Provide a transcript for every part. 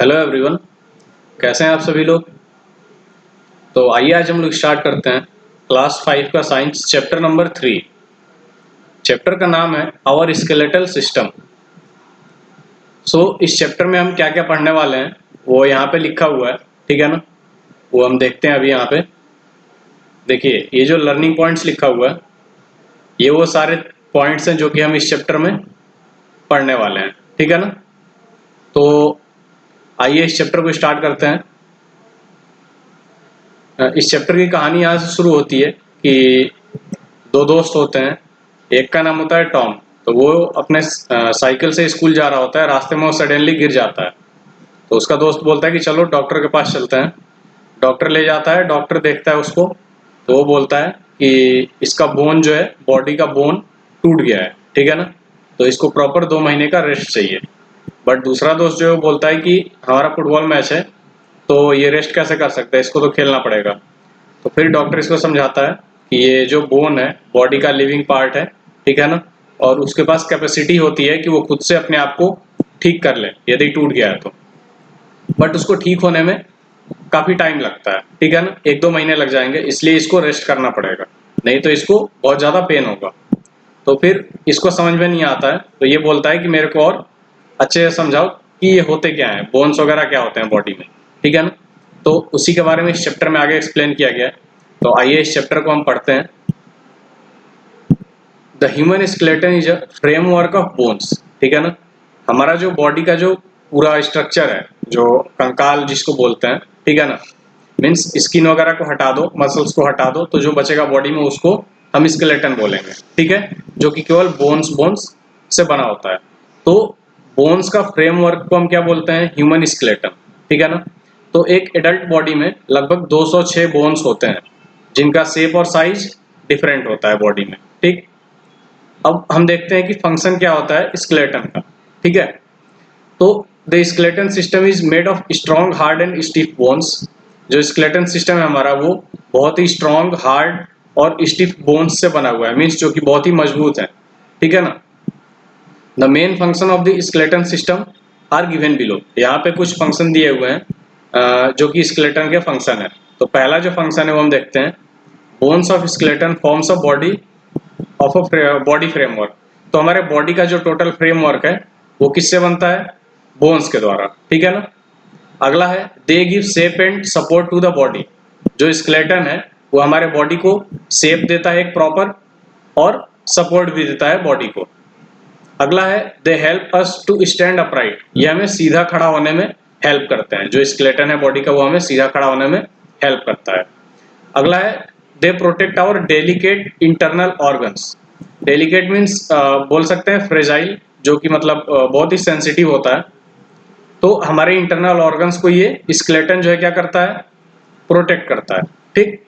Hello everyone, कैसे हैं आप सभी लोग। तो आइए आज हम लोग स्टार्ट करते हैं क्लास 5 का साइंस चैप्टर नंबर 3। चैप्टर का नाम है आवर स्केलेटल सिस्टम। इस चैप्टर में हम क्या क्या पढ़ने वाले हैं वो यहाँ पे लिखा हुआ है, ठीक है ना। वो हम देखते हैं अभी। यहाँ पे देखिए, ये जो लर्निंग पॉइंट्स लिखा हुआ है ये वो सारे पॉइंट्स हैं जो कि हम इस चैप्टर में पढ़ने वाले हैं, ठीक है ना। तो आइए इस चैप्टर को स्टार्ट करते हैं। इस चैप्टर की कहानी यहाँ से शुरू होती है कि दो दोस्त होते हैं। एक का नाम होता है टॉम। तो वो अपने साइकिल से स्कूल जा रहा होता है, रास्ते में वो सडनली गिर जाता है। तो उसका दोस्त बोलता है कि चलो डॉक्टर के पास चलते हैं। डॉक्टर ले जाता है, डॉक्टर देखता है उसको। तो वो बोलता है कि इसका बोन जो है, बॉडी का बोन टूट गया है, ठीक है ना। तो इसको प्रॉपर 2 महीने का रेस्ट चाहिए। बट दूसरा दोस्त जो है वो बोलता है कि हमारा फुटबॉल मैच है, तो ये रेस्ट कैसे कर सकता है, इसको तो खेलना पड़ेगा। तो फिर डॉक्टर इसको समझाता है कि ये जो बोन है बॉडी का लिविंग पार्ट है, ठीक है ना। और उसके पास कैपेसिटी होती है कि वो खुद से अपने आप को ठीक कर ले यदि टूट गया है तो। बट उसको ठीक होने में काफ़ी टाइम लगता है, ठीक है ना। 1-2 महीने लग जाएंगे, इसलिए इसको रेस्ट करना पड़ेगा, नहीं तो इसको बहुत ज़्यादा पेन होगा। तो फिर इसको समझ में नहीं आता है, तो ये बोलता है कि मेरे को और अच्छे से समझाओ कि ये होते क्या है, बोन्स वगैरह क्या होते हैं बॉडी में, ठीक है ना। तो उसी के बारे में इस चैप्टर में आगे एक्सप्लेन किया गया है। तो आइए इस चैप्टर को हम पढ़ते हैं। The human skeleton is a framework of bones, ठीक है ना। हमारा जो बॉडी का जो पूरा स्ट्रक्चर है, जो कंकाल जिसको बोलते हैं, ठीक है ना। मीन्स स्किन वगैरह को हटा दो, मसल्स को हटा दो, तो जो बचेगा बॉडी में उसको हम स्केलेटन बोलेंगे, ठीक है। जो कि केवल बोन्स बोन्स से बना होता है। तो बोन्स का फ्रेमवर्क को हम क्या बोलते हैं, ह्यूमन स्केलेटन, ठीक है ना। तो एक एडल्ट बॉडी में लगभग 206 बोन्स होते हैं, जिनका शेप और साइज डिफरेंट होता है बॉडी में, ठीक। अब हम देखते हैं कि फंक्शन क्या होता है स्केलेटन का, ठीक है। तो the skeleton system is made of strong hard and stiff bones. जो स्केलेटन सिस्टम है हमारा वो बहुत ही स्ट्रॉन्ग हार्ड और स्टिफ बोन्स से बना हुआ है, मीन्स जो कि बहुत ही मजबूत है, ठीक है ना। The main function of the skeleton system are given below. यहाँ पे कुछ फंक्शन दिए हुए हैं जो कि स्केलेटन के फंक्शन है। तो पहला जो फंक्शन है वो हम देखते हैं। Bones of skeleton forms a body of a body framework. तो हमारे बॉडी का जो टोटल फ्रेमवर्क है वो किससे बनता है, बोन्स के द्वारा, ठीक है ना। अगला है they give shape and support to the body. जो स्केलेटन है वो हमारे बॉडी को शेप देता है एक प्रॉपर, और सपोर्ट भी देता है बॉडी को। अगला है they help us to stand upright. ये हमें सीधा खड़ा होने में हेल्प करते हैं। जो स्केलेटन है बॉडी का वो हमें सीधा खड़ा होने में हेल्प करता है। अगला है they protect our delicate internal organs. Delicate means बोल सकते हैं फ्रेजाइल, जो कि मतलब बहुत ही सेंसिटिव होता है। तो हमारे इंटरनल ऑर्गन्स को ये स्केलेटन जो है क्या करता है, प्रोटेक्ट करता है, ठीक।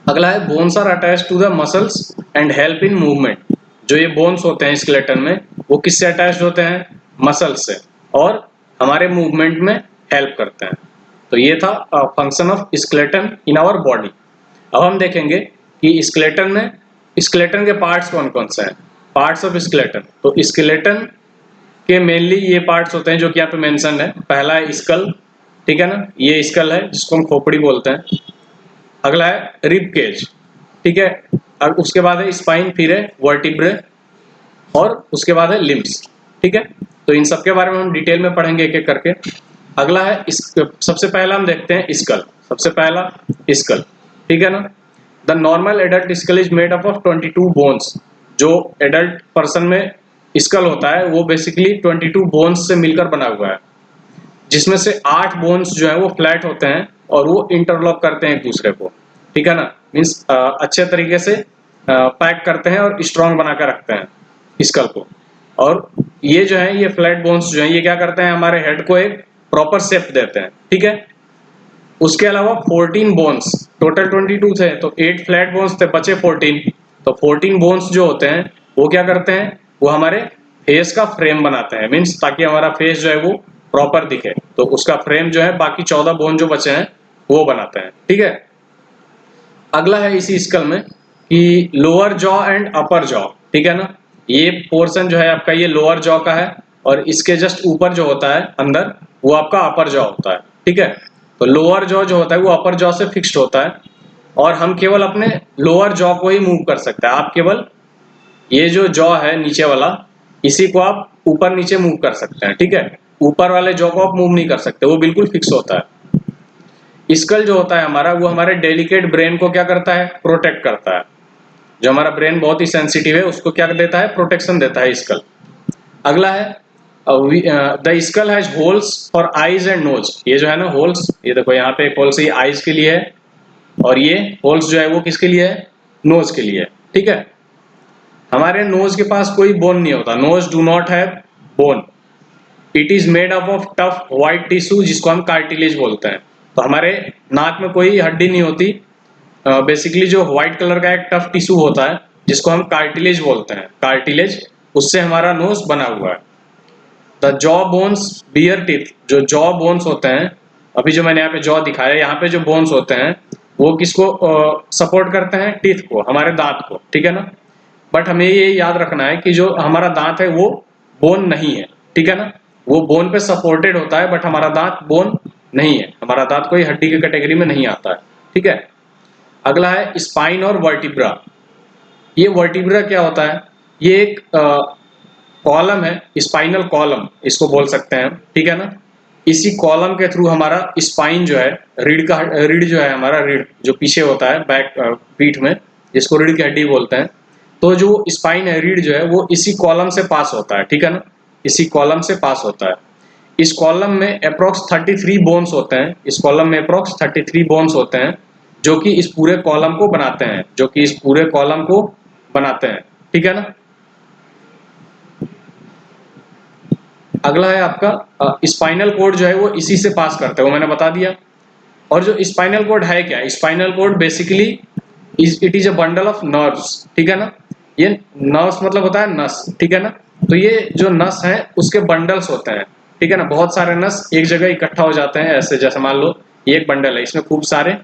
अगला है bones are attach to the muscles and help in movement. जो ये बोन्स होते हैं स्केलेटन में वो किससे अटैच होते हैं, मसल्स से, और हमारे मूवमेंट में हेल्प करते हैं। तो ये था function of skeleton in our body. अब हम देखेंगे कि स्केलेटन में स्केलेटन के पार्ट्स कौन कौन से हैं। पार्ट्स ऑफ स्केलेटन, तो स्केलेटन के मेनली ये पार्ट्स होते हैं जो कि यहाँ पे मेंशन है। पहला है स्कल, ठीक है ना, ये स्कल है जिसको हम खोपड़ी बोलते हैं। अगला है रिब केज, ठीक है। अब उसके बाद है स्पाइन, फिर है वर्टिब्रे, और उसके बाद है लिम्स, ठीक है। तो इन सब के बारे में हम डिटेल में पढ़ेंगे एक एक करके। अगला है सबसे पहला हम देखते हैं स्कल। सबसे पहला स्कल, ठीक है ना। The normal adult skull is made up of 22 bones. जो एडल्ट पर्सन में स्कल होता है वो बेसिकली 22 बोन्स से मिलकर बना हुआ है, जिसमें से 8 बोन्स जो है वो फ्लैट होते हैं और वो इंटरलॉक करते हैं एक दूसरे को, ठीक है ना। मीन्स अच्छे तरीके से पैक करते हैं और स्ट्रॉन्ग बनाकर रखते हैं स्कल को। और ये जो है ये फ्लैट बोन्स जो है ये क्या करते हैं, हमारे हेड को एक प्रॉपर शेप देते हैं, ठीक है। उसके अलावा 14 बोन्स, टोटल 22 थे तो 8 फ्लैट बोन्स थे, बचे 14। तो 14 बोन्स जो होते हैं वो क्या करते हैं, वो हमारे फेस का फ्रेम बनाते हैं। मीन्स ताकि हमारा फेस जो है वो प्रॉपर दिखे, तो उसका फ्रेम जो है बाकी 14 बोन जो बचे हैं वो बनाते हैं, ठीक है। अगला है इसी स्कल में कि lower jaw and upper jaw, ठीक है ना। ये पोर्शन जो है आपका ये लोअर जॉ का है, और इसके जस्ट ऊपर जो होता है अंदर वो आपका अपर जॉ होता है, ठीक है। तो लोअर जॉ जो होता है वो अपर जॉ से फिक्स्ड होता है और हम केवल अपने लोअर जॉ को ही मूव कर सकते हैं। आप केवल ये जो जॉ है नीचे वाला, इसी को आप ऊपर नीचे मूव कर सकते हैं, ठीक है। ऊपर वाले जॉ को आप मूव नहीं कर सकते, वो बिल्कुल फिक्स होता है। स्कल जो होता है हमारा, वो हमारे डेलिकेट ब्रेन को क्या करता है, प्रोटेक्ट करता है। जो हमारा ब्रेन बहुत ही सेंसिटिव है उसको क्या देता है, प्रोटेक्शन देता है स्कल। अगला है the skull has holes for eyes and nose. ये जो है ना होल्स, ये देखो यहाँ पे एक होल से आईज के लिए है और ये होल्स जो है वो किसके लिए है, नोज के लिए है, ठीक है। हमारे नोज के पास कोई बोन नहीं होता, nose do not have bone. It is made up of tough white tissue जिसको हम कार्टिलेज बोलते हैं। तो हमारे नाक में कोई हड्डी नहीं होती, बेसिकली जो व्हाइट कलर का एक टफ टिश्यू होता है जिसको हम कार्टिलेज बोलते हैं, कार्टिलेज, उससे हमारा नोज बना हुआ है। The jaw bones bear teeth. जो जॉ बोन्स होते हैं, अभी जो मैंने यहाँ पे जॉ दिखाया, यहाँ पे जो बोन्स होते हैं वो किसको सपोर्ट करते हैं, टीथ को, हमारे दांत को, ठीक है ना। बट हमें ये याद रखना है कि जो हमारा दांत है वो बोन नहीं है, ठीक है ना। वो बोन पे सपोर्टेड होता है बट हमारा दांत बोन नहीं है, हमारा दांत कोई हड्डी की कैटेगरी में नहीं आता है, ठीक है। अगला है स्पाइन और वर्टिब्रा। ये वर्टिब्रा क्या होता है, ये एक कॉलम है, स्पाइनल कॉलम इसको बोल सकते हैं, ठीक है ना। इसी कॉलम के थ्रू हमारा स्पाइन जो है, रीढ़ जो है हमारा, रीढ़ जो पीछे होता है बैक पीठ में, जिसको रीढ़ की हड्डी बोलते हैं, तो जो स्पाइन है, रीढ़ जो है वो इसी कॉलम से पास होता है, ठीक है ना, इसी कॉलम से पास होता है। इस कॉलम में अप्रोक्स 33 बोन्स होते हैं, इस कॉलम में अप्रोक्स 33 बोन्स होते हैं जो कि इस पूरे कॉलम को बनाते हैं, जो कि इस पूरे कॉलम को बनाते हैं, ठीक है ना। अगला है आपका स्पाइनल कोड जो है वो इसी से पास करते हैं, वो मैंने बता दिया। और जो स्पाइनल कोड है क्या, spinal cord basically it is a bundle of nerves, ठीक है ना। ये नर्व्स मतलब होता है नस, ठीक है ना। तो ये जो नस है उसके बंडल्स होते हैं, ठीक है ना। बहुत सारे नस एक जगह इकट्ठा हो जाते हैं ऐसे, जैसे मान लो ये एक बंडल है, इसमें खूब सारे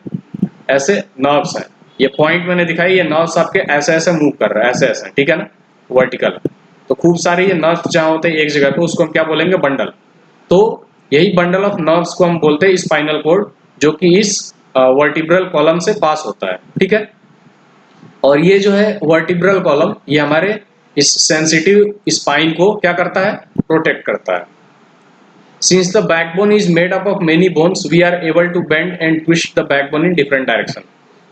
ऐसे नर्व्स हैं। ये पॉइंट मैंने दिखाई, ये नर्व्स आपके ऐसे ऐसे मूव कर रहे हैं, ऐसे ऐसे, ठीक है ना, वर्टिकल। तो खूब सारे ये नर्व्स जहाँ होते हैं एक जगह पे, उसको हम क्या बोलेंगे, बंडल। तो यही बंडल ऑफ नर्व्स को हम बोलते हैं स्पाइनल कोड, जो कि इस वर्टिब्रल कॉलम से पास होता है, ठीक है। और ये जो है वर्टिब्रल कॉलम, ये हमारे इस सेंसिटिव स्पाइन को क्या करता है, प्रोटेक्ट करता है। Since the backbone is made up of many bones we are able to bend and twist the backbone in different direction.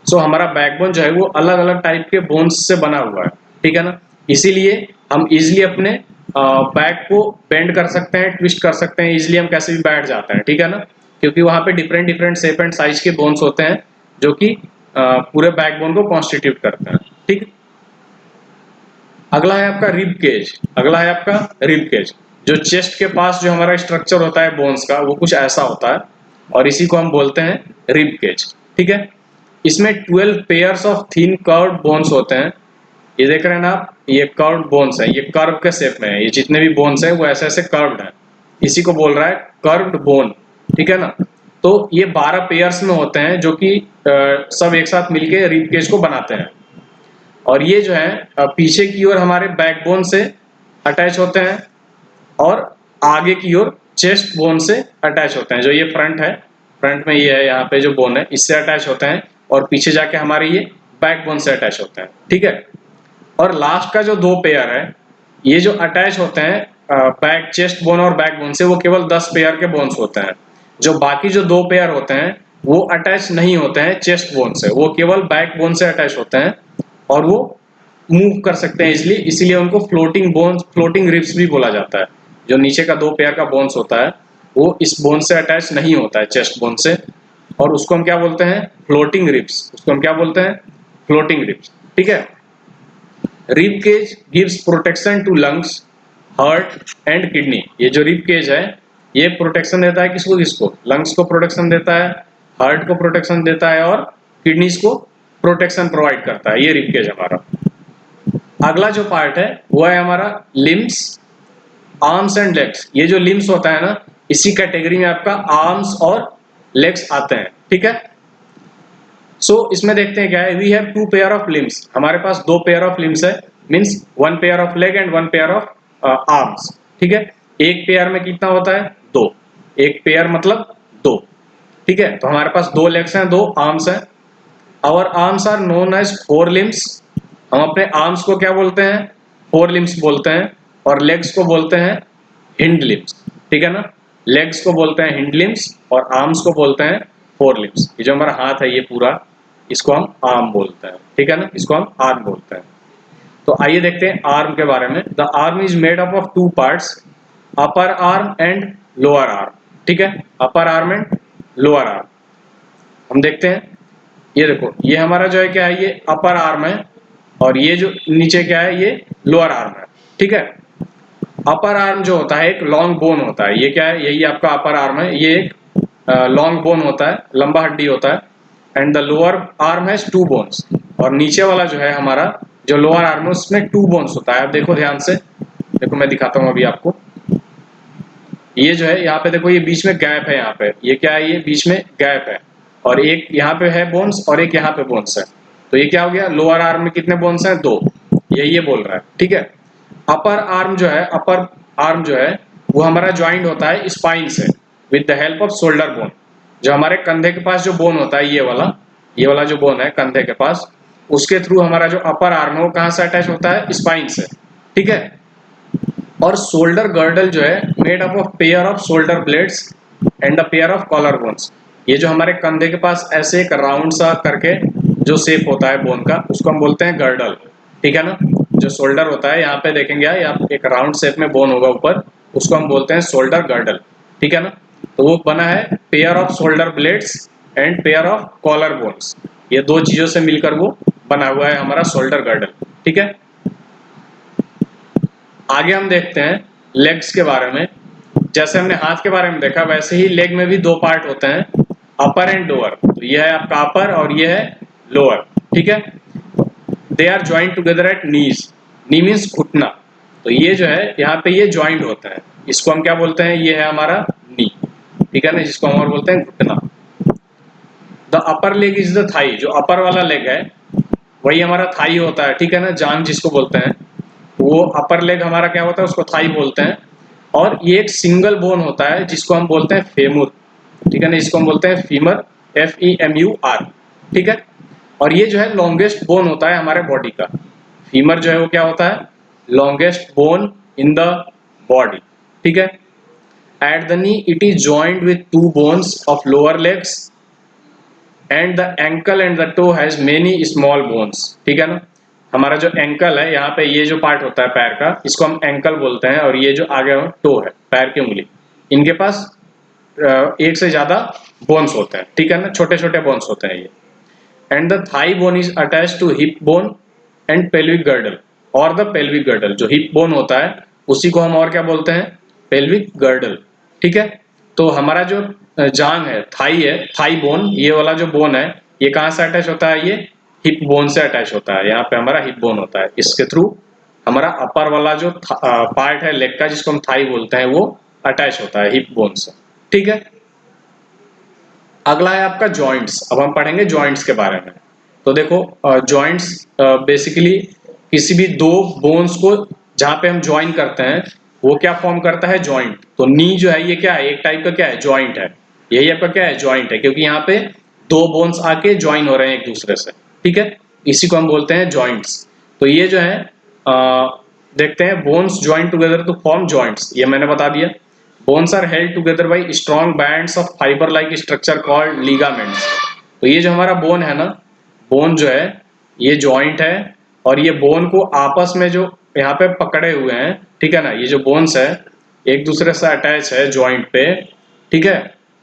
So हमारा बैकबोन जो है वो अलग अलग टाइप के बोन्स से बना हुआ है, ठीक है ना। इसीलिए हम इजिली अपने बैक को बेंड कर सकते हैं, ट्विस्ट कर सकते हैं, इजिली हम कैसे भी बैठ जाते हैं, ठीक है ना, क्योंकि वहां पे different different shape and size के बोन्स होते हैं जो कि पूरे बैकबोन को कॉन्स्टिट्यूट करते हैं, ठीक। अगला है आपका रिब केज। अगला है आपका रिब केज। जो चेस्ट के पास जो हमारा स्ट्रक्चर होता है बोन्स का, वो कुछ ऐसा होता है और इसी को हम बोलते हैं रिब केज, ठीक है। इसमें 12 pairs of thin curved bones होते हैं। ये देख रहे हैं ना आप, ये कर्व्ड बोन्स है, ये कर्व के शेप में है, ये जितने भी बोन्स है वो ऐसे ऐसे कर्व्ड है, इसी को बोल रहा है कर्व्ड बोन, ठीक है ना। तो ये 12 पेयर्स में होते हैं जो कि सब एक साथ मिलके रिब केज को बनाते हैं। और ये जो है पीछे की ओर हमारे बैकबोन से अटैच होते हैं और आगे की ओर चेस्ट बोन से अटैच होते हैं। जो ये फ्रंट है, फ्रंट में ये है, यहाँ पे जो बोन है इससे अटैच होते हैं और पीछे जाके हमारे ये बैकबोन से अटैच होते हैं, ठीक है। और लास्ट का जो 2 पेयर है, ये जो अटैच होते हैं बैक चेस्ट बोन और बैकबोन से, वो केवल 10 पेयर के बोन्स होते हैं। जो बाकी जो 2 पेयर होते हैं वो अटैच नहीं होते हैं चेस्ट बोन से, वो केवल बैकबोन से अटैच होते हैं और वो मूव कर सकते हैं इसलिए, इसीलिए उनको फ्लोटिंग बोन्स, फ्लोटिंग रिब्स भी बोला जाता है। जो नीचे का 2 पेयर का बोन्स होता है वो इस बोन से अटैच नहीं होता है, चेस्ट बोन से, और उसको हम क्या बोलते हैं, फ्लोटिंग रिब्स। उसको हम क्या बोलते हैं, फ्लोटिंग रिब्स, ठीक है। Rib cage gives protection to lungs, heart and kidney. ये जो रिब केज है ये प्रोटेक्शन देता है किसको किसको, लंग्स को प्रोटेक्शन देता है, हार्ट को प्रोटेक्शन देता है और किडनीज को प्रोटेक्शन प्रोवाइड करता है, ये रिब केज हमारा। अगला जो पार्ट है वो है हमारा लिम्स, आर्म्स एंड लेग्स। ये जो लिम्स होता है ना, इसी कैटेगरी में आपका आर्म्स और लेग्स आते हैं, ठीक है। सो इसमें देखते हैं क्या है, we have 2 pair of limbs. हमारे पास 2 पेयर ऑफ लिम्स है, means 1 pair of leg and 1 pair of arms, ठीक है। एक पेयर में कितना होता है, 2। एक पेयर मतलब दो, ठीक है। तो हमारे पास दो लेग्स हैं, दो आर्म्स हैं। Our arms are known as fore limbs. हम अपने आर्म्स को क्या बोलते हैं? फोर लिम्स बोलते हैं। और लेग्स को बोलते हैं हिंड लिम्स, ठीक है ना। लेग्स को बोलते हैं हिंड लिम्स और आर्म्स को बोलते हैं फोर लिम्स। ये जो हमारा हाथ है ये पूरा, इसको हम आर्म बोलते हैं, ठीक है ना, इसको हम आर्म बोलते हैं। तो आइए देखते हैं आर्म के बारे में। The arm is made up of two parts, upper arm and lower arm, ठीक है। Upper arm and lower arm हम देखते हैं। ये देखो, ये हमारा जो है क्या है, ये अपर आर्म है और ये जो नीचे क्या है, ये लोअर आर्म है, ठीक है। अपर आर्म जो होता है एक लॉन्ग बोन होता है, ये क्या है, यही आपका अपर आर्म है। ये एक लॉन्ग बोन होता है, लंबा हड्डी होता है। And the lower arm has two bones. और नीचे वाला जो है हमारा जो लोअर आर्म है उसमें टू बोन्स होता है। आप देखो ध्यान से, देखो मैं दिखाता हूँ अभी आपको। ये जो है यहाँ पे देखो, ये बीच में गैप है, यहाँ पे ये क्या है, ये बीच में गैप है और एक यहाँ पे है बोन्स और एक यहाँ पे बोन्स है। तो ये क्या हो गया, लोअर आर्म में कितने बोन्स हैं? दो। ये बोल रहा है, ठीक है। अपर आर्म जो है, अपर आर्म जो है वो हमारा ज्वाइंट होता है स्पाइन से with the help off shoulder bone. जो हमारे कंधे के पास जो बोन होता है, ये वाला जो बोन है कंधे के पास, उसके थ्रू हमारा जो अपर आर्म है वो कहाँ से अटैच होता है? स्पाइन से, ठीक है। और शोल्डर गर्डल जो है made up of pair of shoulder blades and a pair of collar bones. ये जो हमारे कंधे के पास ऐसे एक राउंड सा करके जो शेप होता है बोन का, उसको हम बोलते हैं गर्डल, ठीक है ना। जो शोल्डर होता है यहाँ पे देखेंगे, यहाँ एक राउंड शेप में बोन होगा ऊपर, उसको हम बोलते हैं शोल्डर गर्डल, ठीक है ना। तो वो बना है pair of shoulder blades and pair of collar bones. ये दो चीजों से मिलकर वो बना हुआ है हमारा शोल्डर गर्डल, ठीक है। आगे हम देखते हैं लेग्स के बारे में। जैसे हमने हाथ के बारे में देखा, वैसे ही लेग में भी दो पार्ट होते हैं, अपर एंड लोअर। तो ये है आपका अपर और ये है लोअर, ठीक है। They are joint together at knees. Knee means घुटना। तो ये जो है यहाँ पे ये ज्वाइंट होता है, इसको हम क्या बोलते हैं? ये है हमारा नी, ठीक है ना, जिसको हम और बोलते हैं घुटना। The upper leg is the thigh. जो अपर वाला लेग है वही हमारा थाई होता है, ठीक है ना, जांग जिसको बोलते हैं। वो अपर लेग हमारा क्या होता है, उसको थाई बोलते हैं। और ये एक सिंगल बोन होता है जिसको हम बोलते हैं फेमुर, ठीक है ना, इसको हम बोलते हैं फीमर, FEMUR, ठीक है। और ये जो है लॉन्गेस्ट बोन होता है हमारे बॉडी का। फीमर जो है वो क्या होता है? Longest bone in the body, ठीक है। At the knee it is joined with to bones of lower legs and the ankle and the toe has many small bones, ठीक है ना। हमारा जो एंकल है, यहाँ पे ये जो पार्ट होता है पैर का, इसको हम एंकल बोलते हैं। और ये जो आगे टो है, पैर की उंगली, इनके पास एक से ज्यादा बोन्स होते हैं, ठीक है ना, छोटे छोटे बोन्स होते हैं ये। And the thigh bone is attach to hip bone and pelvic girdle. और द पेल्विक गर्डल, जो हिप बोन होता है उसी को हम और क्या बोलते हैं? पेल्विक गर्डल, ठीक है। तो हमारा जो जांग है, थाई बोन, ये वाला जो बोन है ये कहाँ से अटैच होता है? ये हिप बोन से अटैच होता है। यहाँ पे हमारा हिप बोन होता है, इसके थ्रू हमारा अपर वाला जो पार्ट है लेग का, जिसको हम थाई बोलते हैं, वो अटैच होता है हिप बोन से, ठीक है। अगला है आपका जॉइंट्स। अब हम पढ़ेंगे जॉइंट्स के बारे में। तो देखो, जॉइंट्स बेसिकली किसी भी दो बोन्स को जहां पे हम ज्वाइन करते हैं वो क्या फॉर्म करता है? जॉइंट। तो नी जो है ये क्या है? एक टाइप का क्या है? जॉइंट है। यही आपका क्या है? जॉइंट है, क्योंकि यहाँ पे दो बोन्स आके ज्वाइन हो रहे हैं एक दूसरे से, ठीक है। इसी को हम बोलते हैं जॉइंट्स। तो ये जो है देखते हैं, bones join together to form joints, ये मैंने बता दिया। Bones are held together by strong bands of fibre like structure called ligaments. तो ये जो हमारा बोन है ना, बोन जो है ये जॉइंट है और ये बोन को आपस में जो यहाँ पे पकड़े हुए हैं, ठीक है ना, ये जो बोन्स है एक दूसरे से अटैच है जॉइंट पे, ठीक है।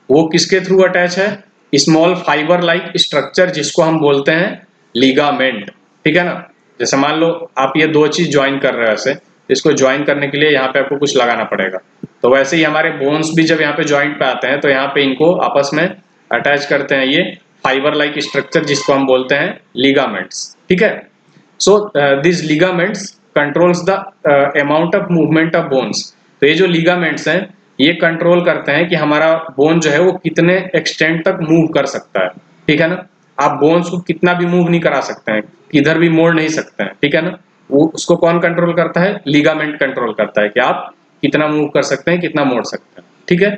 वो किसके थ्रू अटैच है? स्मॉल फाइबर लाइक स्ट्रक्चर, जिसको हम बोलते हैं लिगामेंट, ठीक है ना। जैसे मान लो आप ये दो चीज ज्वाइन कर रहे हो ऐसे, इसको ज्वाइन करने के लिए यहाँ पे आपको कुछ लगाना पड़ेगा। तो वैसे ही हमारे बोन्स भी जब यहाँ पे ज्वाइंट पे आते हैं तो यहाँ पे इनको आपस में अटैच करते हैं ये फाइबर लाइक स्ट्रक्चर, जिसको हम बोलते हैं लिगामेंट्स, ठीक है। So this ligaments controls the amount of movement of bones. तो ये जो लिगामेंट्स हैं ये कंट्रोल करते हैं कि हमारा बोन जो है वो कितने एक्सटेंट तक मूव कर सकता है, ठीक है ना। आप बोन्स को कितना भी मूव नहीं करा सकते हैं, किधर भी मोड़ नहीं सकते हैं, ठीक है ना। वो उसको कौन कंट्रोल करता है? लिगामेंट कंट्रोल करता है कि आप कितना मूव कर सकते हैं, कितना मोड़ सकते हैं, ठीक है।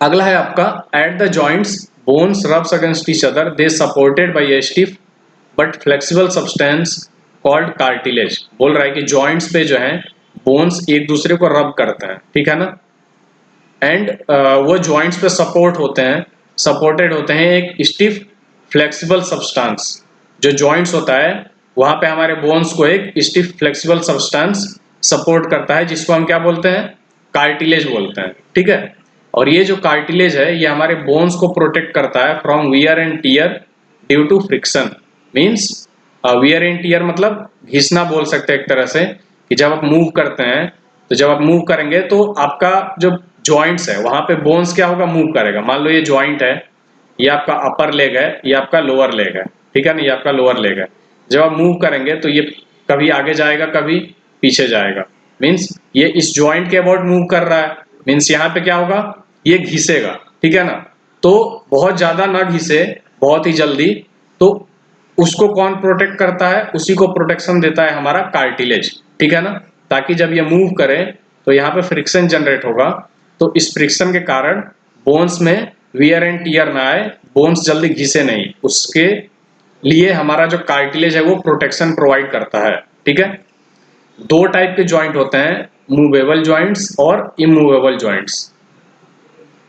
अगला है आपका at the joints bones rubs against each other they supported by A stiff but flexible substance called cartilage. बोल रहा है कि जॉइंट्स पे जो है बोन्स एक दूसरे को रब करते हैं, ठीक है ना, एंड वो जॉइंट्स पे सपोर्टेड होते हैं एक स्टिफ फ्लेक्सिबल सब्सटेंस। जो जॉइंट्स होता है वहां पे हमारे बोन्स को एक स्टिफ फ्लेक्सिबल सब्सटेंस सपोर्ट करता है, जिसको हम क्या बोलते हैं, कार्टिलेज बोलते हैं, ठीक है। और ये जो कार्टिलेज है ये हमारे बोन्स को प्रोटेक्ट करता है from wear and tear due to friction. Means wear and tear मतलब घिसना बोल सकते हैं एक तरह से, कि जब आप मूव करते हैं तो जब आप मूव करेंगे तो आपका जो जॉइंट्स है वहां पे बोन्स क्या होगा, मूव करेगा। मान लो ये जॉइंट है, ये आपका अपर लेग है, ये आपका लोअर लेग है, ठीक है ना, ये आपका लोअर लेग है। जब आप मूव करेंगे तो ये कभी आगे जाएगा कभी पीछे जाएगा। मीन्स ये इस जॉइंट के अबाउट मूव कर रहा है, मीन्स यहाँ पे क्या होगा, ये घिसेगा, ठीक है ना। तो बहुत ज्यादा ना घिसे, बहुत ही जल्दी, तो उसको कौन प्रोटेक्ट करता है, उसी को प्रोटेक्शन देता है हमारा कार्टिलेज, ठीक है ना। ताकि जब ये मूव करे तो यहाँ पे फ्रिक्शन जनरेट होगा, तो इस फ्रिक्शन के कारण बोन्स में वियर एंड टियर ना आए, बोन्स जल्दी घिसे नहीं, उसके लिए हमारा जो कार्टिलेज है वो प्रोटेक्शन प्रोवाइड करता है, ठीक है। दो टाइप के जॉइंट होते हैं, मूवेबल जॉइंट्स और इमूवेबल जॉइंट्स।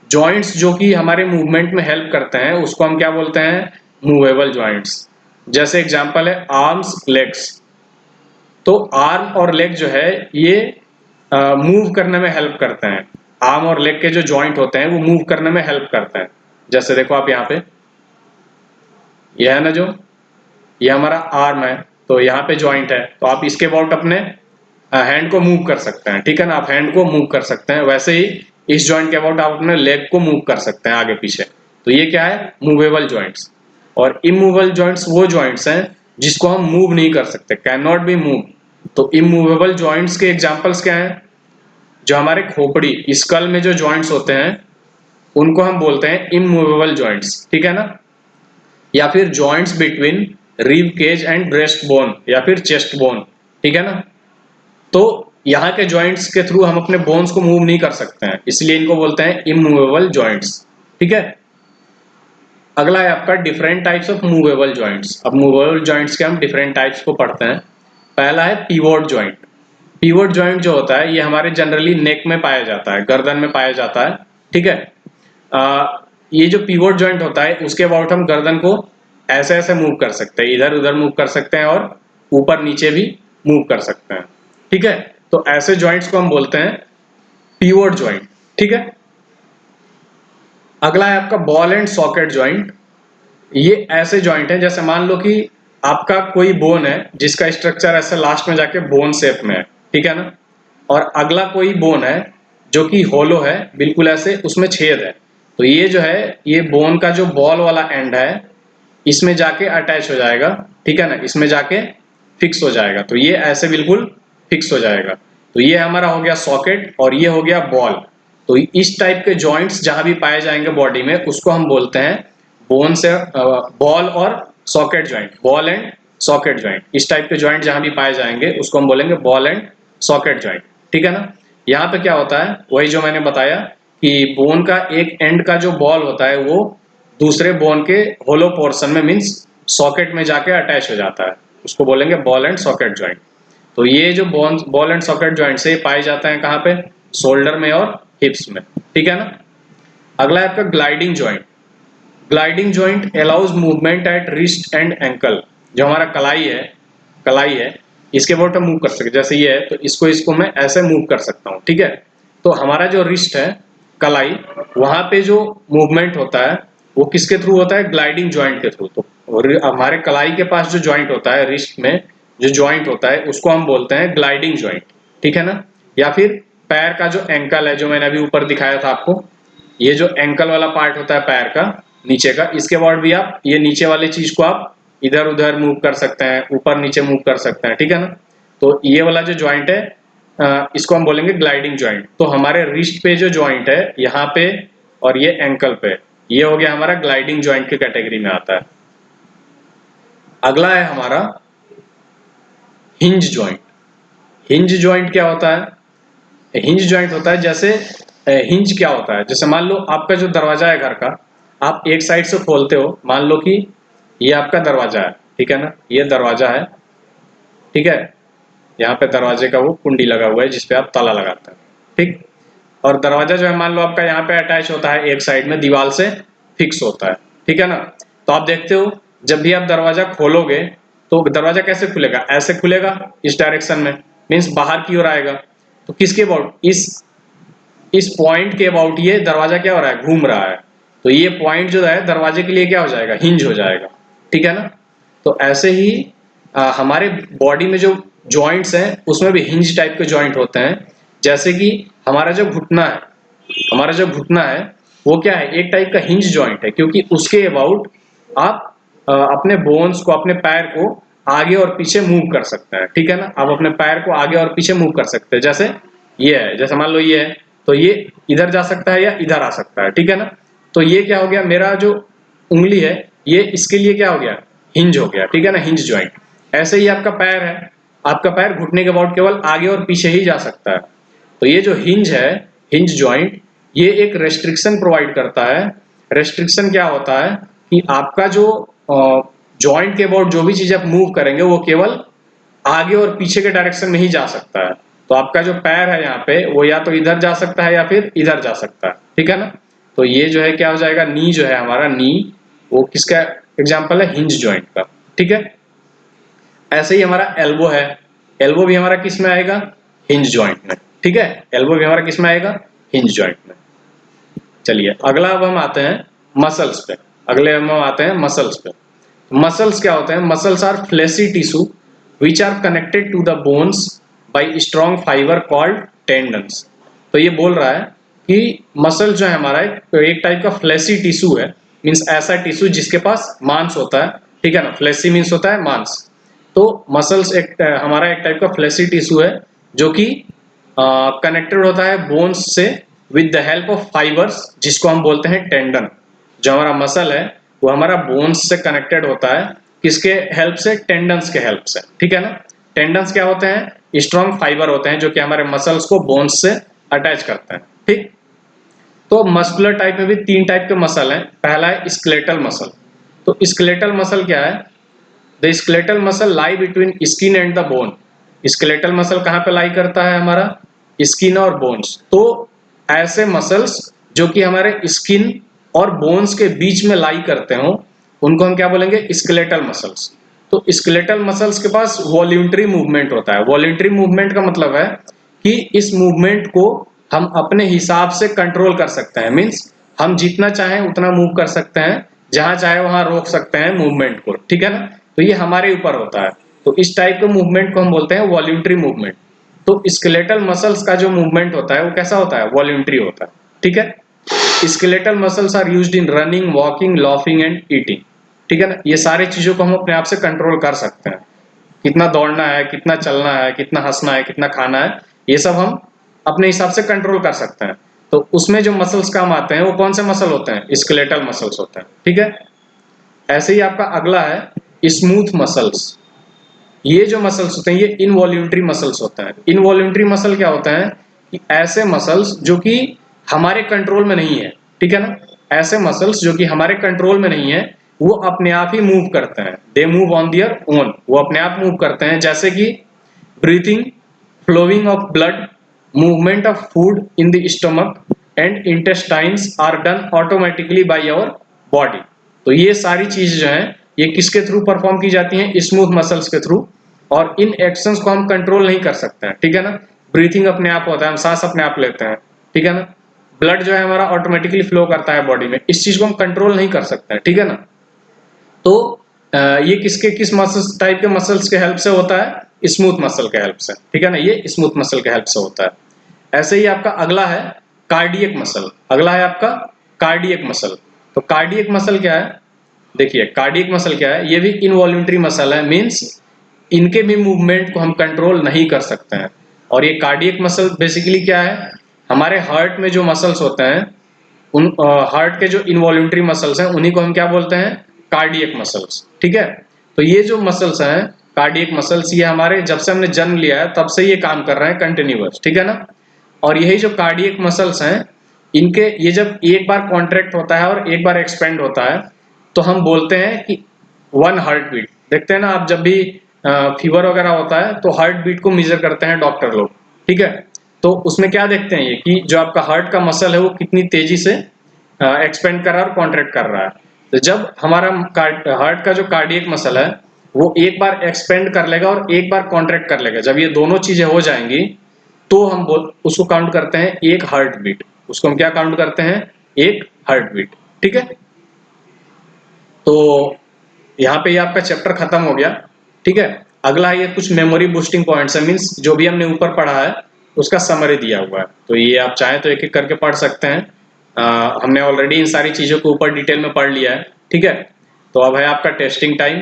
जॉइंट्स जो कि हमारे मूवमेंट में हेल्प करते हैं उसको हम क्या बोलते हैं, मूवेबल जॉइंट्स। जैसे एग्जांपल है आर्म्स लेग्स। तो आर्म और लेग जो है ये मूव करने में हेल्प करते हैं। आर्म और लेग के जो जॉइंट होते हैं वो मूव करने में हेल्प करते हैं। जैसे देखो आप यहाँ पे, यह है ना, जो ये हमारा आर्म है, तो यहाँ पे जॉइंट है, तो आप इसके अबाउट अपने हैंड को मूव कर सकते हैं, ठीक है ना, आप हैंड को मूव कर सकते हैं। वैसे ही इस जॉइंट के अबाउट आप अपने लेग को मूव कर सकते हैं आगे पीछे। तो ये क्या है, मूवेबल जॉइंट्स। और इमूवेबल जॉइंट्स वो जॉइंट्स हैं जिसको हम मूव नहीं कर सकते, कैन नॉट बी मूव। तो इमूवेबल जॉइंट्स के एग्जांपल्स क्या हैं, जो हमारे खोपड़ी स्कल में जो जॉइंट्स होते हैं उनको हम बोलते हैं इमूवेबल जॉइंट्स, ठीक है ना। या फिर joints between rib cage and breast bone या फिर चेस्ट बोन, ठीक है ना। तो यहाँ के जॉइंट्स के थ्रू हम अपने बोन्स को मूव नहीं कर सकते हैं, इसलिए इनको बोलते हैं इमूवेबल जॉइंट्स, ठीक है। अगला है आपका different types of movable joints. अब मूवेबल जॉइंट्स के हम डिफरेंट टाइप्स को पढ़ते हैं। पहला है पिवोट जॉइंट। पिवोट जॉइंट जो होता है ये हमारे जनरली नेक में पाया जाता है, गर्दन में पाया जाता है, ठीक है। ये जो पिवोट जॉइंट होता है उसके अबाउट हम गर्दन को ऐसे ऐसे मूव कर सकते हैं, इधर उधर मूव कर सकते हैं और ऊपर नीचे भी मूव कर सकते हैं, ठीक है। तो ऐसे जॉइंट्स को हम बोलते हैं पिवोट जॉइंट, ठीक है। अगला है आपका बॉल एंड सॉकेट जॉइंट। ये ऐसे जॉइंट है, जैसे मान लो कि आपका कोई बोन है जिसका स्ट्रक्चर ऐसे लास्ट में जाके बोन शेप में है, ठीक है ना, और अगला कोई बोन है जो कि होलो है, बिल्कुल ऐसे उसमें छेद है। तो ये जो है ये बोन का जो बॉल वाला एंड है इसमें जाके अटैच हो जाएगा, ठीक है ना, इसमें जाके फिक्स हो जाएगा। तो ये ऐसे बिल्कुल फिक्स हो जाएगा। तो ये हमारा हो गया सॉकेट और ये हो गया बॉल। तो इस टाइप के जॉइंट्स जहां भी पाए जाएंगे बॉडी में उसको हम बोलते हैं बोन से बॉल और socket joint, ball and socket joint. इस टाइप के जॉइंट जहां भी पाए जाएंगे उसको हम बोलेंगे बॉल एंड सॉकेट जॉइंट, ठीक है ना। यहाँ पे क्या होता है, वही जो मैंने बताया कि बोन का एक एंड का जो बॉल होता है वो दूसरे बोन के होलो पोर्शन में मीन्स सॉकेट में जाके अटैच हो जाता है, उसको बोलेंगे बॉल एंड सॉकेट जॉइंट। तो ये जो बॉल एंड सॉकेट जॉइंट से पाए जाते हैं कहाँ पे, शोल्डर में और हिप्स में, ठीक है ना। अगला है आपका gliding joint. Gliding joint allows movement at wrist and ankle. जो हमारा कलाई है इसके अबाउट हम मूव कर सकते, जैसे ये है तो इसको मैं ऐसे मूव कर सकता हूँ, ठीक है। तो हमारा जो रिस्ट है, कलाई, वहां पे जो मूवमेंट होता है वो किसके थ्रू होता है, ग्लाइडिंग जॉइंट के थ्रू। तो हमारे कलाई के पास जो जॉइंट होता है, रिस्ट में जो जॉइंट होता है उसको हम बोलते हैं ग्लाइडिंग जॉइंट, ठीक है ना। या फिर पैर का जो एंकल है, जो मैंने अभी ऊपर दिखाया था आपको, ये जो एंकल वाला पार्ट होता है पैर का नीचे का, इसके बाद भी आप ये नीचे वाली चीज को आप इधर उधर मूव कर सकते हैं, ऊपर नीचे मूव कर सकते हैं, ठीक है ना। तो ये वाला जो जॉइंट है इसको हम बोलेंगे ग्लाइडिंग जॉइंट। तो हमारे रिस्ट पे जो जॉइंट है यहाँ पे और ये एंकल पे, ये हो गया हमारा ग्लाइडिंग जॉइंट की कैटेगरी में आता है। अगला है हमारा हिंज जॉइंट। हिंज जॉइंट क्या होता है, हिंज जॉइंट होता है जैसे हिंज क्या होता है, जैसे मान लो आपका जो दरवाजा है घर का, आप एक साइड से खोलते हो, मान लो कि ये आपका दरवाजा है, ठीक है ना, ये दरवाजा है, ठीक है, यहाँ पे दरवाजे का वो कुंडी लगा हुआ है जिसपे आप ताला लगाते हैं, ठीक। और दरवाजा जो है मान लो आपका यहाँ पे अटैच होता है, एक साइड में दीवार से फिक्स होता है, ठीक है ना। तो आप देखते हो जब भी आप दरवाजा खोलोगे तो दरवाजा कैसे खुलेगा, ऐसे खुलेगा, इस डायरेक्शन में, मीन्स बाहर की ओर आएगा। तो किसके अबाउट, इस पॉइंट के अबाउट ये दरवाजा क्या हो रहा है, घूम रहा है। तो ये पॉइंट जो है दरवाजे के लिए क्या हो जाएगा, हिंज हो जाएगा, ठीक है ना। तो ऐसे ही हमारे बॉडी में जो जॉइंट्स हैं उसमें भी हिंज टाइप के जॉइंट होते हैं। जैसे कि हमारा जो घुटना है, हमारा जो घुटना है वो क्या है, एक टाइप का हिंज जॉइंट है, क्योंकि उसके अबाउट आप अपने बोन्स को, अपने पैर को आगे और पीछे मूव कर सकते हैं, ठीक है ना। आप अपने पैर को आगे और पीछे मूव कर सकते हैं, जैसे ये है, जैसे मान लो ये है, तो ये इधर जा सकता है या इधर आ सकता है, ठीक है ना। तो ये क्या हो गया, मेरा जो उंगली है ये इसके लिए क्या हो गया, हिंज हो गया, ठीक है ना, हिंज जॉइंट। ऐसे ही आपका पैर है, आपका पैर घुटने के अबाउट केवल आगे और पीछे ही जा सकता है। तो ये जो हिंज है, हिंज जॉइंट, ये एक रेस्ट्रिक्शन प्रोवाइड करता है। रेस्ट्रिक्शन क्या होता है कि आपका जो जॉइंट के अबाउट जो भी चीज आप मूव करेंगे वो केवल आगे और पीछे के डायरेक्शन में ही जा सकता है। तो आपका जो पैर है यहाँ पे वो या तो इधर जा सकता है या फिर इधर जा सकता है, ठीक है ना। तो ये जो है क्या हो जाएगा, नी जो है हमारा, नी वो किसका एग्जाम्पल है, हिंज जॉइंट का, ठीक है। ऐसे ही हमारा एल्बो है, एल्बो भी हमारा किस में आएगा, हिंज जॉइंट में, ठीक है। एल्बो भी हमारा किस में आएगा, हिंज जॉइंट में। चलिए अगला अब हम आते हैं मसल्स पे, अगले हम आते हैं मसल्स पे। मसल्स क्या होते हैं, muscles are fleshy tissue which are connected to the bones by strong fibre called tendons. तो ये बोल रहा है कि मसल जो है हमारा एक टाइप का फ्लैशी टिश्यू है, मीन्स ऐसा टिश्यू जिसके पास मांस होता है, ठीक है ना, फ्लैशी मीन्स होता है मांस। तो मसल्स एक हमारा एक टाइप का फ्लैशी टिश्यू है जो कि कनेक्टेड होता है बोन्स से with the help of fibres, जिसको हम बोलते हैं टेंडन। जो हमारा मसल है वो हमारा बोन्स से कनेक्टेड होता है, किसके हेल्प से, टेंडन्स के हेल्प से, ठीक है ना। टेंडन्स क्या होते हैं, स्ट्रॉन्ग फाइबर होते हैं जो कि हमारे मसल्स को बोन्स से अटैच करते हैं, ठीक। तो मस्कुलर टाइप में भी तीन टाइप के मसल हैं। पहला है स्केलेटल मसल। तो स्केलेटल मसल क्या है, the skeletal muscle lie between skin and the bone. Skeletal muscle कहाँ पे लाई करता है, हमारा स्किन और बोन्स। तो ऐसे मसल्स जो कि हमारे स्किन और बोन्स के बीच में लाई करते हो उनको हम क्या बोलेंगे, स्केलेटल मसल्स। तो स्केलेटल मसल्स के पास वॉल्यूंटरी मूवमेंट होता है। वॉल्यूंटरी मूवमेंट का मतलब है कि इस मूवमेंट को हम अपने हिसाब से कंट्रोल कर सकते हैं, मीन्स हम जितना चाहें उतना मूव कर सकते हैं, जहां चाहे वहां रोक सकते हैं मूवमेंट को, ठीक है ना। तो ये हमारे ऊपर होता है। तो इस टाइप के मूवमेंट को हम बोलते हैं वॉल्यूंटरी मूवमेंट। तो स्केलेटल मसल्स का जो मूवमेंट होता है वो कैसा होता है, वॉल्यूंटरी होता है, ठीक है। Skeletal muscles are used in running, walking, laughing and eating, ठीक है ना। ये सारी चीजों को हम अपने आप से कंट्रोल कर सकते हैं, कितना दौड़ना है, कितना चलना है, कितना हंसना है, कितना खाना है, ये सब हम अपने हिसाब से कंट्रोल कर सकते हैं। तो उसमें जो मसल्स काम आते हैं वो कौन से मसल होते हैं, स्केलेटल मसल्स होते हैं, ठीक है। ऐसे ही आपका अगला है स्मूथ मसल्स। ये जो मसल्स होते हैं ये इनवॉल्यूंटरी मसल्स होते हैं। इनवॉल्यूंटरी मसल क्या होते हैं कि ऐसे मसल्स जो कि हमारे कंट्रोल में नहीं है, ठीक है ना। ऐसे मसल्स जो कि हमारे कंट्रोल में नहीं है वो अपने आप ही मूव करते हैं, they move on their own, वो अपने आप मूव करते हैं। जैसे कि breathing, flowing of blood, movement of food in the stomach and intestines are done automatically by our body. तो ये सारी चीज जो है ये किसके थ्रू परफॉर्म की जाती हैं, स्मूथ मसल्स के थ्रू। और इन एक्शंस को हम कंट्रोल नहीं कर सकते हैं, ठीक है ना। ब्रीथिंग अपने आप होता है, हम सांस अपने आप लेते हैं, ठीक है ना। ब्लड जो है हमारा ऑटोमेटिकली फ्लो करता है बॉडी में, इस चीज को हम कंट्रोल नहीं कर सकते हैं, ठीक है ना। तो ये किस मसल्स टाइप के मसल्स के हेल्प से होता है, स्मूथ मसल के हेल्प से, ठीक है ना। ये स्मूथ मसल के हेल्प से होता है। ऐसे ही आपका अगला है कार्डियक मसल। अगला है आपका कार्डियक मसल। तो कार्डियक मसल क्या है, देखिए कार्डियक मसल क्या है, ये भी इनवॉल्यूंटरी मसल है, मीन्स इनके भी मूवमेंट को हम कंट्रोल नहीं कर सकते हैं। और ये कार्डियक मसल बेसिकली क्या है, हमारे हार्ट में जो मसल्स होते हैं उन हार्ट के जो इनवॉल्यूंटरी मसल्स हैं उन्हीं को हम क्या बोलते हैं, कार्डियक मसल्स, ठीक है। तो ये जो मसल्स हैं कार्डियक मसल्स, ये हमारे जब से हमने जन्म लिया है तब से ये काम कर रहे हैं कंटिन्यूअस, ठीक है ना। और यही जो कार्डियक मसल्स हैं इनके ये जब एक बार कॉन्ट्रैक्ट होता है और एक बार एक्सपेंड होता है तो हम बोलते हैं कि 1 हार्ट बीट। देखते हैं ना आप, जब भी फीवर वगैरह होता है तो हार्ट बीट को मेजर करते हैं डॉक्टर लोग, ठीक है। तो उसमें क्या देखते हैं ये कि जो आपका हार्ट का मसल है वो कितनी तेजी से एक्सपेंड कर रहा है और कॉन्ट्रैक्ट कर रहा है। तो जब हमारा हार्ट का जो कार्डियक मसल है वो एक बार एक्सपेंड कर लेगा और एक बार कॉन्ट्रैक्ट कर लेगा, जब ये दोनों चीजें हो जाएंगी तो हम उसको काउंट करते हैं एक हार्ट बीट। उसको हम क्या काउंट करते हैं? एक हार्ट बीट, ठीक है। तो यहाँ पे ये आपका चैप्टर खत्म हो गया, ठीक है। अगला ये कुछ मेमोरी बूस्टिंग पॉइंट्स है, मीन्स जो भी हमने ऊपर पढ़ा है उसका समरी दिया हुआ है। तो ये आप चाहें तो एक एक करके पढ़ सकते हैं। हमने ऑलरेडी इन सारी चीजों को ऊपर डिटेल में पढ़ लिया है, ठीक है। तो अब है आपका टेस्टिंग टाइम।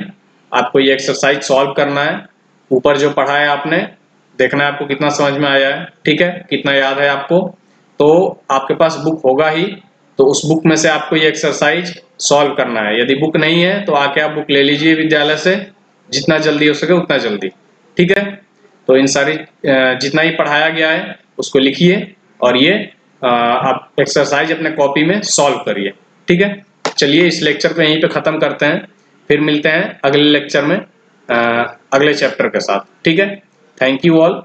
आपको ये एक्सरसाइज सॉल्व करना है। ऊपर जो पढ़ा है आपने, देखना है आपको कितना समझ में आया है, ठीक है, कितना याद है आपको। तो आपके पास बुक होगा ही, तो उस बुक में से आपको ये एक्सरसाइज सॉल्व करना है। यदि बुक नहीं है तो आके आप बुक ले लीजिए विद्यालय से, जितना जल्दी हो सके उतना जल्दी, ठीक है। तो इन सारी जितना ही पढ़ाया गया है उसको लिखिए और ये आप एक्सरसाइज अपने कॉपी में सॉल्व करिए, ठीक है। चलिए इस लेक्चर को यहीं पे खत्म करते हैं, फिर मिलते हैं अगले लेक्चर में अगले चैप्टर के साथ, ठीक है। Thank you all.